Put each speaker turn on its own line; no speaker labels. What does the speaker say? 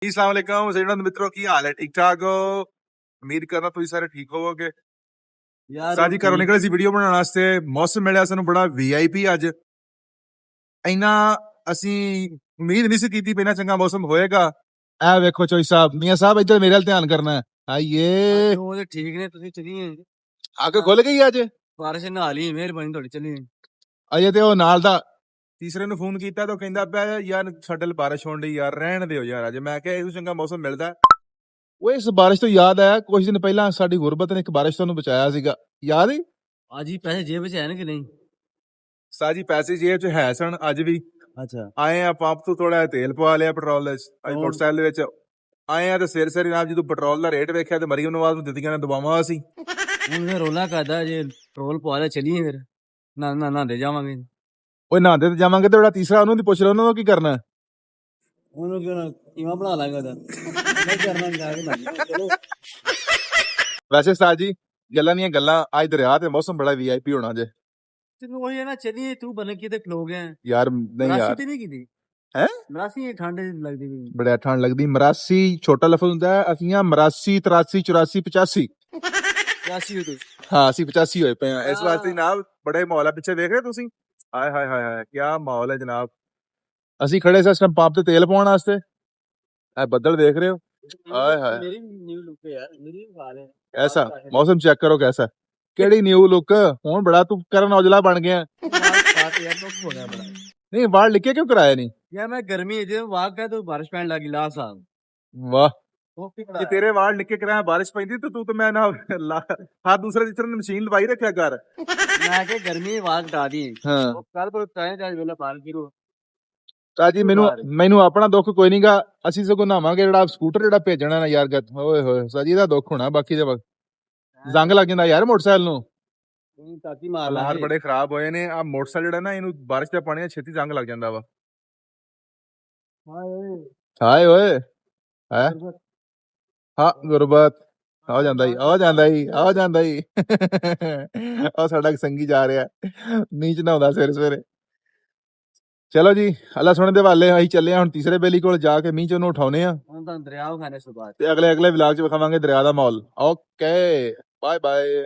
अस्सलामुअलैकुम सैयदना मित्रों की हाल है ठीक ठाक हो। उम्मीद करना तुम सारे ठीक होवोगे। साजी घरों निकले सी वीडियो बनाने वास्ते। मौसम मिलिया सानू बड़ा वीआईपी अज। इन्ना असी उम्मीद नहीं सी कीती भी इन्ना चंगा मौसम होएगा। ए वेखो चोई साहब, मियां साहब इधर मेरे ध्यान करना है। आइए
ਉਹ ਠੀਕ ਨੇ ਤੁਸੀਂ ਚਲੀਏ
आगे खुल गई अज।
ਬਾਰਿਸ਼ ਨਾਲ ਹੀ ਮਿਹਰਬਾਨੀ ਤੁਹਾਡੀ ਚਲੀਏ
ਅਜੇ ਤੇ ਉਹ ਨਾਲ ਦਾ ਤੀਸਰੇ ਨੂੰ ਫੋਨ ਕੀਤਾ ਤਾਂ ਉਹ ਕਹਿੰਦਾ ਪਿਆ ਯਾਰ ਸਾਡੇ ਲਈ ਬਾਰਿਸ਼ ਹੋਣ ਡਈ ਯਾਰ ਰਹਿਣ ਦਿਓ ਯਾਰ ਅੱਜ। ਮੈਂ ਕਿਹਾ ਇਹੋ ਚੰਗਾ ਮੌਸਮ ਮਿਲਦਾ। ਉਹ ਇਸ ਬਾਰਿਸ਼ ਤੋਂ ਯਾਦ ਆਇਆ ਕੁਝ ਦਿਨ ਪਹਿਲਾਂ ਸਾਡੀ ਗੁਰਬਤ ਨੇ ਇੱਕ ਬਾਰਿਸ਼ ਤੋਂ ਬਚਾਇਆ ਸੀਗਾ, ਯਾਦ ਹੈ?
ਅੱਜ ਹੀ ਪੈਸੇ ਜੇਬ ਵਿੱਚ ਹੈ ਨਾ ਕਿ ਨਹੀਂ?
ਸਾਜੀ ਪੈਸੇ ਜੇਬ 'ਚ ਹੈ ਸਨ ਅੱਜ ਵੀ।
ਅੱਛਾ
ਆਏ ਆ ਪੰਪ ਤੋਂ ਥੋੜਾ ਤੇਲ ਪਵਾ ਲਿਆ ਪੈਟਰੋਲ ਦੇ ਅੱਜ ਮੋਟਰਸਾਈਕਲ ਦੇ ਵਿੱਚ ਆਏ ਆ ਤੇ ਸਿਰ ਨਾਲ ਜਦੋਂ ਪੈਟਰੋਲ ਦਾ ਰੇਟ ਵੇਖਿਆ ਤੇ ਮਰੀਮ ਨਵਾਜ਼ ਨੂੰ ਦਿੱਤੀਆਂ ਨੇ ਦਬਾਵਾਂ ਅਸੀਂ।
ਹੁਣ ਫਿਰ ਰੋਲਾ ਕਰਦਾ ਜੇ ਪੈਟਰੋਲ ਪਵਾ ਲਿਆ ਚਲੀਏ ਫਿਰ ਨਾ ਦੇ ਜਾਵਾਂਗੇ।
ਓਏ ਨਹਾਉਂਦੇ ਤੇ ਜਾਵਾਂਗੇ ਤੇ ਜਿਹੜਾ ਤੀਸਰਾ ਉਹਨੂੰ ਦੀ ਪੁੱਛ ਲਓ ਉਹਨਾਂ ਨੂੰ ਕੀ ਕਰਨਾ।
ਉਹਨੂੰ ਕਿਵੇਂ ਬਣਾ ਲਾਂਗਾ ਉਹਦਾ ਨਹੀਂ ਕਰਨਾ ਜਾ ਕੇ ਲੱਗ ਚਲੋ।
ਵੈਸੇ ਸਾਜੀ ਗੱਲਾਂ ਦੀਆਂ ਗੱਲਾਂ, ਅੱਜ ਦਰਿਆ ਤੇ ਮੌਸਮ ਬੜਾ ਵੀਆਈਪੀ ਹੋਣਾ ਜੇ।
ਤੈਨੂੰ ਉਹੀ ਹੈ ਨਾ ਚਲੀਏ ਤੂੰ ਬਣ ਕੇ ਤੇ ਖਲੋ ਗਿਆ
ਯਾਰ ਨਹੀਂ ਯਾਰ
ਤੇ ਨਹੀਂ ਕੀਤੀ
ਹੈ
ਮਰਾਸੀ ਠੰਡ ਲੱਗਦੀ ਵੀ
ਬੜਾ ਠੰਡ ਲੱਗਦੀ। ਮਰਾਸੀ ਛੋਟਾ ਲਫ਼ਜ਼ ਹੁੰਦਾ ਹੈ, ਅਸੀਂ ਆ ਮਰਾਸੀ 83 84 85
ਰਾਸੀ ਤੂੰ
ਹਾਂ ਅਸੀਂ 85 ਹੋਏ ਪਏ ਆ ਇਸ ਵਾਸਤੇ ਜਨਾਬ। ਬੜੇ ਮਾਹੌਲ ਆ ਪਿੱਛੇ ਦੇਖ ਰਹੇ ਤੁਸੀਂ। ਹਾਏ ਹਾਏ ਹਾਏ ਹਾਏ ਕੀ ਮਾਹੌਲ ਹੈ ਜਨਾਬ। ਅਸੀਂ ਖੜੇ ਸੀ ਇਸ ਟਾਈਮ ਪੰਪ ਤੇ ਤੇਲ ਪਾਉਣ ਵਾਸਤੇ। ਇਹ ਬੱਦਲ ਦੇਖ ਰਹੇ ਹੋ। ਹਾਏ ਹਾਏ
ਮੇਰੀ ਨਿਊ ਲੁੱਕ ਯਾਰ ਮੇਰੀ ਹਾਲ ਹੈ
ਐਸਾ ਮੌਸਮ ਚੈੱਕ ਕਰੋ ਕੈਸਾ। ਕਿਹੜੀ ਨਿਊ ਲੁੱਕ ਹੁਣ ਬੜਾ ਤੂੰ ਕਰਨ ਔਜਲਾ ਬਣ ਗਿਆ। ਨਹੀਂ ਵਾਲ ਲਿਖੇ ਕਿਉਂ ਕਰਾਇਆ ਨਹੀਂ
ਯਾਰ ਮੈਂ ਗਰਮੀ ਜੇ ਵਾਕ ਹੈ ਤਾਂ ਬਾਰਿਸ਼ ਪੈਣ ਲੱਗੀ ਲਾ ਸਾਹਿਬ।
ਵਾਹ ਜੇ ਤੇਰੇ ਵਾਲ ਨਿੱਕੇ ਕਰਾਇਆ ਬਾਰਿਸ਼ ਪੈਂਦੀ ਤੇ ਤੂੰ ਤੇ ਮੈਂ ਨਾ ਹਰ ਦੂਸਰੇ ਜਿੱਥੇ ਮਸ਼ੀਨ ਲਵਾਈ ਰੱਖਿਆ ਕਰ।
ਮੈਂ ਕਿ ਗਰਮੀ ਵਾਕ ਹਟਾ ਦੀ
ਹਾਂ
ਕੱਲ ਪਰ ਤਾਏ ਜਾਜ ਵੇਲਾ ਪਾਰ ਕੀਰੋ
ਤਾਜੀ ਮੈਨੂੰ ਆਪਣਾ ਦੁੱਖ ਕੋਈ ਨਹੀਂਗਾ। ਅਸੀਂ ਸਗੋਂ ਨਾਵਾਂਗੇ ਜਿਹੜਾ ਸਕੂਟਰ ਜਿਹੜਾ ਭੇਜਣਾ ਨਾ ਯਾਰ ਓਏ ਹੋਏ ਸਾਜੀ ਇਹਦਾ ਦੁੱਖ ਹੋਣਾ। ਬਾਕੀ ਦੇ ਜ਼ੰਗ ਲੱਗ ਜਾਂਦਾ ਯਾਰ ਮੋਟਰਸਾਈਕਲ ਨੂੰ।
ਤਾਕੀ ਮਾਰ
ਹਾਲਾਤ ਬੜੇ ਖਰਾਬ ਹੋਏ ਨੇ। ਆ ਮੋਟਰਸਾਈਕਲ ਜਿਹੜਾ ਨਾ ਇਹਨੂੰ ਬਾਰਿਸ਼ ਦਾ ਪਾਣੀ ਛੇਤੀ ਜ਼ੰਗ ਲੱਗ ਜਾਂਦਾ ਵਾ। ਹਾਏ ਓਏ ਹੈ ਹਾਂ ਗੁਰਬਤ ਆ ਜਾਂਦਾ ਹੀ ਆ ਜਾਂਦਾ ਹੀ ਆ ਸਾਡਾ ਸੰਗੀ ਜਾ ਰਿਹਾ ਨੀਚ ਨਹਾਉਂਦਾ ਸਵੇਰੇ ਸਵੇਰੇ। ਚਲੋ ਜੀ ਅੱਲਾ ਸੁਣਨ ਦੇ ਵਾਲੇ ਅਸੀਂ ਚੱਲੇ ਆ ਹੁਣ ਤੀਸਰੇ ਬੇਲੀ ਕੋਲ ਜਾ ਕੇ ਮੀਂਹ ਚ ਉਹਨੂੰ ਉਠਾਉਨੇ ਆ।
ਹੁਣ ਤਾਂ ਦਰਿਆ ਖਾਣੇ ਤੋਂ ਬਾਅਦ
ਤੇ ਅਗਲੇ ਵਲੌਗ ਚ ਵਿਖਾਵਾਂਗੇ ਦਰਿਆ ਦਾ ਮਾਹੌਲ। Okay bye bye.